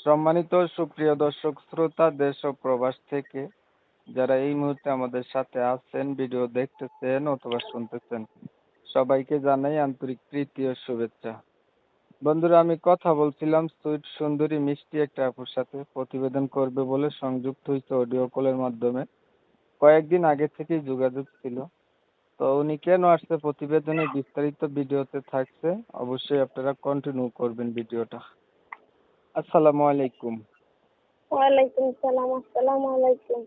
সম্মানিত সুপ্রিয় দর্শক শ্রোতা দেশ ও প্রবাস থেকে যারা এই মুহূর্তে আমাদের সাথে আছেন, ভিডিও দেখতেছেন অথবা শুনতেছেন, সবাইকে জানাই আন্তরিক প্রীতি ও শুভেচ্ছা। বন্ধুরা, আমি কথা বলছিলাম সুইট সুন্দরী মিষ্টি একটা আপুর সাথে, প্রতিবেদন করবে বলে সংযুক্ত হয়েছে অডিও কলের মাধ্যমে। কয়েকদিন আগে থেকেই যোগাযোগ ছিল। তো উনি কেন আসছে প্রতিবেদনে বিস্তারিত ভিডিওতে থাকছে, অবশ্যই আপনারা কন্টিনিউ করবেন ভিডিওটা। আসসালামু আলাইকুম। ওয়ালাইকুম সালাম। আসসালামু আলাইকুম।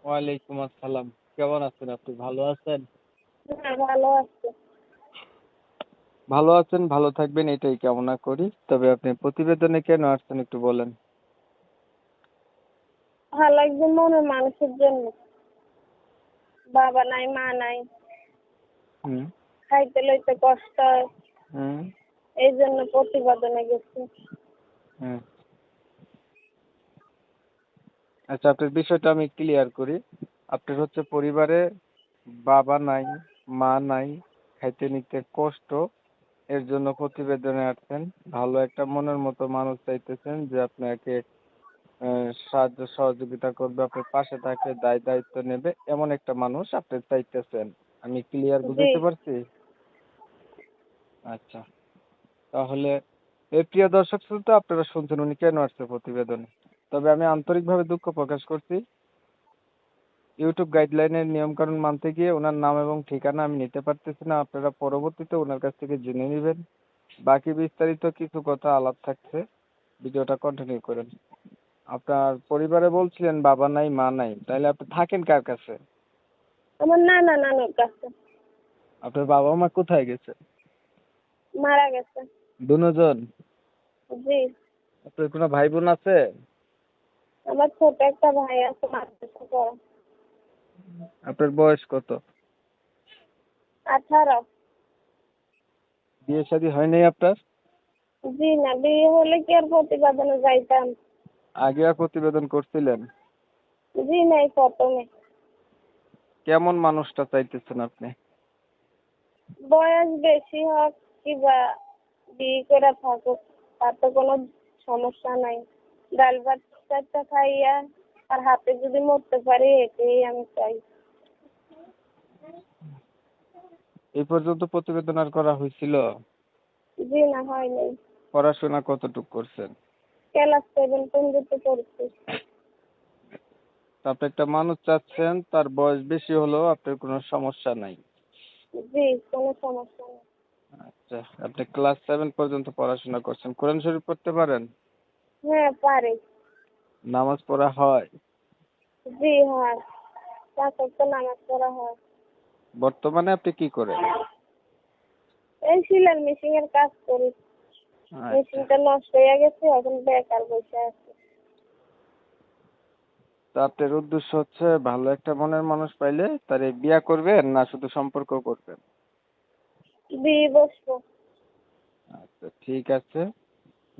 ওয়ালাইকুম আসসালাম। কেমন আছেন আপনি? ভালো আছেন? হ্যাঁ, ভালো আছি। ভালো আছেন, ভালো থাকবেন এটাই কামনা করি। তবে আপনি প্রতিবেদনে কেন আসছেন একটু বলেন। ভালো একজন মনের মানুষের জন্য। বাবা নাই, মা নাই, হুম খাইতে লইতে কষ্ট হয়, হুম এই জন্য প্রতিবেদনে গেছি। হুম আচ্ছা, আপনার বিষয়টা আমি ক্লিয়ার করি। আপনার হচ্ছে পরিবারে বাবা নাই, মা নাই, খাইতে নিতে কষ্ট, এর জন্য প্রতিবেদনে আসছেন। ভালো একটা মনের মতো মানুষ চাইতেছেন যে আপনাকে সাহায্য সহযোগিতা করবে, আপনার পাশে থাকবে, দায়িত্ব নেবে, এমন একটা মানুষ আপনি চাইতেছেন। আমি ক্লিয়ার জি। বুঝাইতে পারছি? আচ্ছা, তাহলে এই প্রিয় দর্শক শ্রোতা, আপনারা শুনছেন উনি কেন আসছে প্রতিবেদনে। তবে আমি আন্তরিকভাবে দুঃখ প্রকাশ করছি, ইউটিউব গাইডলাইনের নিয়মকানুন মানতে গিয়ে ওনার নাম এবং ঠিকানা আমি নিতে পারতেছি না। আপনারা পরবর্তীতে ওনার কাছ থেকে জেনে নেবেন। বাকি বিস্তারিত কিছু কথা আলাপ থাকছে, ভিডিওটা কন্টিনিউ করেন। আপনার পরিবারে বলছিলেন বাবা নাই, মা নাই, তাহলে আপনি থাকেন কার কাছে? আমার নানুর কাছে। আপনার বাবা মা কোথায় গেছে? মারা গেছে। দুজন? জি। আপনার কোনো ভাই বোন আছে? আমার ছোট একটা ভাই আছে, মাদ্রাসা পড়ে। আপনার বয়স কত? 18। বিয়ে শাদী হয় নাই আপনার? জি না, বিয়ে হলে কি আর প্রতিবেদনে যাইতাম? আগে আর প্রতিবেদন করছিলেন? জি না, এই প্রথমে। কেমন মানুষটা চাইতেছেন আপনি? বয়স বেশি হোক কিবা বিয়ে করে থাকুক, তার তো কোনো সমস্যা নাই। ডাল ভাত চারটা খাইয়া আর হাতে যদি মরতে পারি, এটাই আমি চাই। এই পর্যন্ত প্রতিবেদন আর করা হয়েছিল? জি না, হয় নাই। পড়াশোনা কতটুকু করছেন? ক্লাস 7 পর্যন্ত পড়ছি। তা আপনি একটা মানুষ চাচ্ছেন, তার বয়স বেশি হলেও আপনার কোনো সমস্যা নাই। জি, কোনো সমস্যা নেই। আচ্ছা, আপনি ক্লাস 7 পর্যন্ত পড়াশোনা করছেন, কোরআন শরীফ পড়তে পারেন? হ্যাঁ, পারি। নামাজ পড়া হয়? জি হয়। 5 ওয়াক্ত নামাজ পড়া হয়। বর্তমানে আপনি কি করেন? এই সেলাই মেশিনের কাজ করি। আচ্ছা, মেশিনটা নষ্ট হয়ে গেছে, এখন বেকার বসে আছি। তা আপনার উদ্দেশ্য হচ্ছে ভালো একটা মনের মানুষ পাইলে তারে বিয়া করবেন না শুধু সম্পর্ক করবেন? বিয়ে বসবো। আচ্ছা, ঠিক আছে।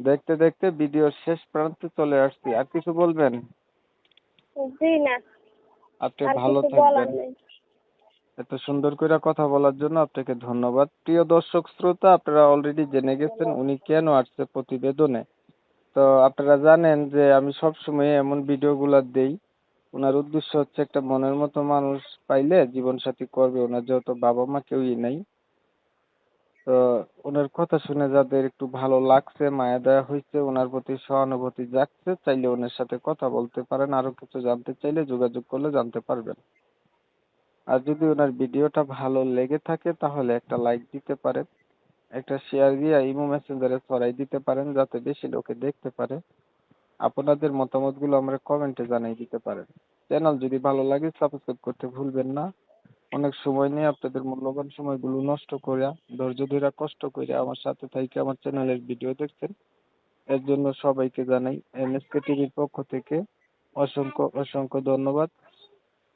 দেখতে দেখতে ভিডিওর শেষ প্রান্তে চলে আসছি, আর কিছু বলবেন? জি না, আপনি আর ভালো কিছু থাকবেন। বলার নেই। এত সুন্দর করে কথা বলার জন্য আপনাকে ধন্যবাদ। প্রিয় দর্শক শ্রোতা, আপনারা অলরেডি জেনে গেছেন উনি কেন আসছে প্রতিবেদনে। তো আপনারা জানেন যে আমি সব সময় এমন ভিডিওগুলো দেই। ওনার উদ্দেশ্য হচ্ছে একটা মনের মতো মানুষ পাইলে জীবন সাথী করবে। ওনার যেহেতু বাবা মা কেউই নাই, তো ওনার কথা শুনে যাদের একটু ভালো লাগছে, মায়া দয়া হয়েছে, ওনার প্রতি সহানুভূতি জাগছে, চাইলে ওনার সাথে কথা বলতে পারেন। আরো কিছু জানতে চাইলে যোগাযোগ করলে জানতে পারবেন। আর যদি ওনার ভিডিওটা ভালো লেগে থাকে তাহলে একটা লাইক দিতে পারেন, একটা শেয়ার দিয়ে ইমো মেসেঞ্জারে ছড়াই দিতে পারেন যাতে বেশি লোকে দেখতে পারে। আপনাদের মতামতগুলো আমরা কমেন্টে জানিয়ে দিতে পারেন। চ্যানেল যদি ভালো লাগে সাবস্ক্রাইব করতে ভুলবেন না। অনেক সময় নিয়ে আপনাদের মূল্যবান সময়গুলো নষ্ট করে, ধৈর্য ধরে কষ্ট করে আমার সাথে থেকে আমার চ্যানেলের ভিডিও দেখছেন, এর জন্য সবাইকে জানাই এমএসকে টিভির পক্ষ থেকে অসংখ্য অসংখ্য ধন্যবাদ।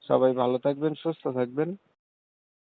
সবাই ভালো থাকবেন, সুস্থ থাকবেন।